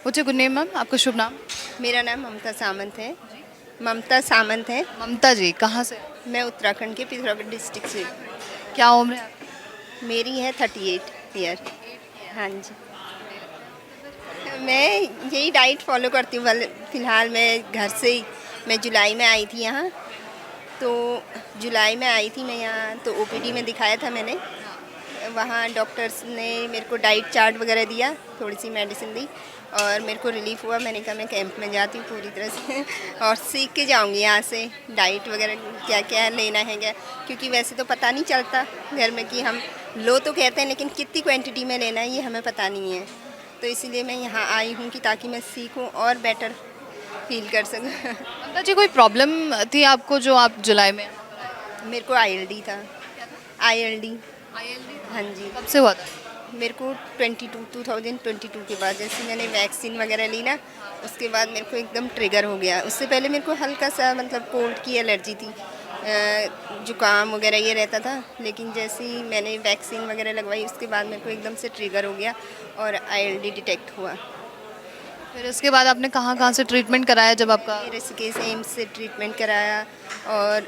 What's your good name ma'am, आपका शुभ नाम? मेरा नाम ममता सामंत है। ममता सामंत है। ममता जी, कहाँ से? मैं उत्तराखंड के पिथौरागढ़ डिस्ट्रिक्ट से। क्या उम्र है आपकी? मेरी है 38 ईयर। हाँ जी। मैं यही डाइट फॉलो करती हूँ। फ़िलहाल मैं घर से ही, मैं जुलाई में आई थी यहाँ। तो जुलाई में आई थी मैं यहाँ, तो ओपीडी में दिखाया था मैंने। वहाँ डॉक्टर्स ने मेरे को डाइट चार्ट वगैरह दिया, थोड़ी सी मेडिसिन दी और मेरे को रिलीफ़ हुआ। मैंने कहा मैं कैंप में जाती हूँ पूरी तरह से और सीख के जाऊँगी यहाँ से डाइट वगैरह क्या क्या लेना है क्या, क्योंकि वैसे तो पता नहीं चलता घर में कि हम लो तो कहते हैं, लेकिन कितनी क्वांटिटी में लेना है ये हमें पता नहीं है। तो इसीलिए मैं यहाँ आई हूँ कि ताकि मैं सीखूँ और बेटर फील कर सकूँ। ममता जी, कोई प्रॉब्लम थी आपको जो आप जुलाई में? मेरे को आईएलडी था। आईएलडी। हाँ जी। कब से हुआ था? मेरे को 2022 के बाद जैसे मैंने वैक्सीन वगैरह ली ना, उसके बाद मेरे को एकदम ट्रिगर हो गया। उससे पहले मेरे को हल्का सा मतलब कोल्ड की एलर्जी थी, जुकाम वगैरह ये रहता था, लेकिन जैसे ही मैंने वैक्सीन वगैरह लगवाई उसके बाद मेरे को एकदम से ट्रिगर हो गया और आईएलडी डिटेक्ट हुआ। फिर उसके बाद आपने कहाँ कहाँ से ट्रीटमेंट कराया जब आपका? ऋषिकेश एम्स से ट्रीटमेंट कराया और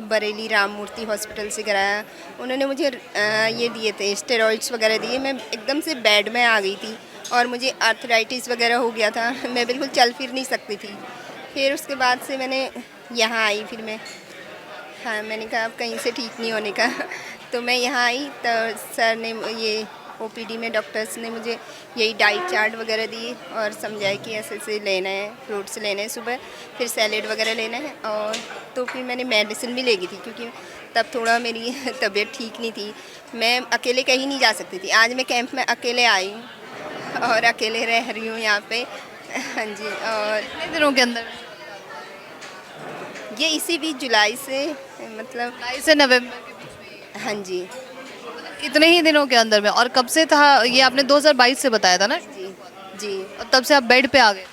बरेली राम मूर्ति हॉस्पिटल से कराया। उन्होंने मुझे ये दिए थे, स्टेरॉइड्स वगैरह दिए। मैं एकदम से बेड में आ गई थी और मुझे आर्थराइटिस वगैरह हो गया था। मैं बिल्कुल चल फिर नहीं सकती थी। फिर उसके बाद से मैंने यहाँ आई। फिर मैं, हाँ, मैंने कहा अब कहीं से ठीक नहीं होने का तो मैं यहाँ आई तो सर ने ये ओपीडी में डॉक्टर्स ने मुझे यही डाइट चार्ट वगैरह दिए और समझाया कि ऐसे ऐसे लेना है, फ्रूट्स लेने हैं सुबह, फिर सैलेड वगैरह लेना है। और तो फिर मैंने मेडिसिन भी ले गई थी, क्योंकि तब थोड़ा मेरी तबीयत ठीक नहीं थी। मैं अकेले कहीं नहीं जा सकती थी। आज मैं कैंप में अकेले आई हूँ और अकेले रह रही हूँ यहाँ पे। हाँ जी। और कितने दिनों के अंदर? ये इसी बीच जुलाई से, मतलब जुलाई से नवंबर के बीच में? हाँ जी। इतने ही दिनों के अंदर में? और कब से था ये? आपने 2022 से बताया था ना? जी जी। और तब से आप बेड पे आ गए?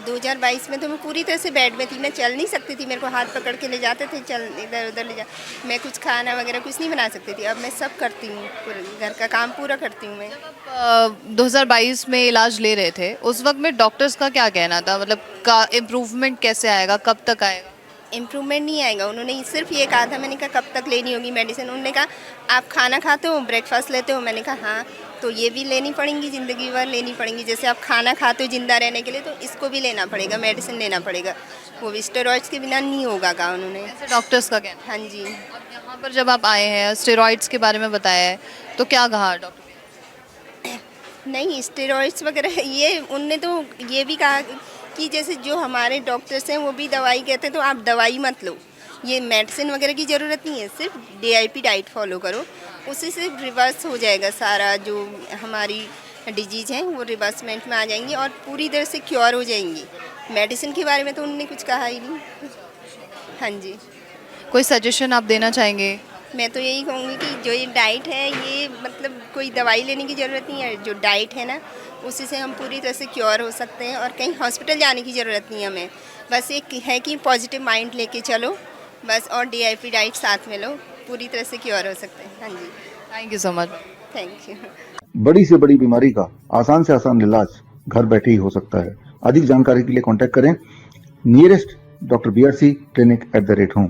2022 में तो मैं पूरी तरह से बेड में थी। मैं चल नहीं सकती थी। मेरे को हाथ पकड़ के ले जाते थे, चल इधर उधर ले जा। मैं कुछ खाना वगैरह कुछ नहीं बना सकती थी। अब मैं सब करती हूँ, पूरे घर का काम पूरा करती हूँ मैं। 2022 में इलाज ले रहे थे, उस वक्त में डॉक्टर्स का क्या कहना था? मतलब का इम्प्रूवमेंट कैसे आएगा, कब तक आएगा? इम्प्रूवमेंट नहीं आएगा। उन्होंने सिर्फ ये कहा था। मैंने कहा कब तक लेनी होगी मेडिसिन? उन्होंने कहा आप खाना खाते हो, ब्रेकफास्ट लेते हो? मैंने कहा हाँ। तो ये भी लेनी पड़ेंगी, ज़िंदगी भर लेनी पड़ेंगी। जैसे आप खाना खाते हो ज़िंदा रहने के लिए, तो इसको भी लेना पड़ेगा, मेडिसिन लेना पड़ेगा। वो भी स्टेरॉइड्स के बिना नहीं होगा, कहा उन्होंने। ऐसे डॉक्टर्स का कहना? हाँ जी। और यहाँ पर जब आप आए हैं, स्टेरॉइड्स के बारे में बताया है, तो क्या कहा डॉक्टर? नहीं, स्टेरॉइड्स वगैरह ये उनने तो ये भी कहा कि जैसे जो हमारे डॉक्टर्स हैं वो भी दवाई कहते हैं, तो आप दवाई मत लो, ये मेडिसिन वगैरह की ज़रूरत नहीं है, सिर्फ डीआईपी डाइट फॉलो करो, उससे से रिवर्स हो जाएगा सारा जो हमारी डिजीज़ हैं, वो रिवर्समेंट में आ जाएंगी और पूरी तरह से क्योर हो जाएंगी। मेडिसिन के बारे में तो उन्होंने कुछ कहा ही नहीं। हाँ जी। कोई सजेशन आप देना चाहेंगे? मैं तो यही कहूँगी कि जो ये डाइट है, ये मतलब कोई दवाई लेने की ज़रूरत नहीं है। जो डाइट है ना, उसी से हम पूरी तरह से क्योर हो सकते हैं और कहीं हॉस्पिटल जाने की ज़रूरत नहीं है हमें। बस एक है कि पॉजिटिव माइंड लेके चलो बस, और डीआईपी डाइट साथ में लो, पूरी तरह से क्योर हो सकते हैं। हाँ जी। Thank you so much. Thank you. बड़ी से बड़ी बीमारी का आसान से आसान इलाज घर बैठे ही हो सकता है। अधिक जानकारी के लिए कांटेक्ट करें nearest doctor BRC clinic @home।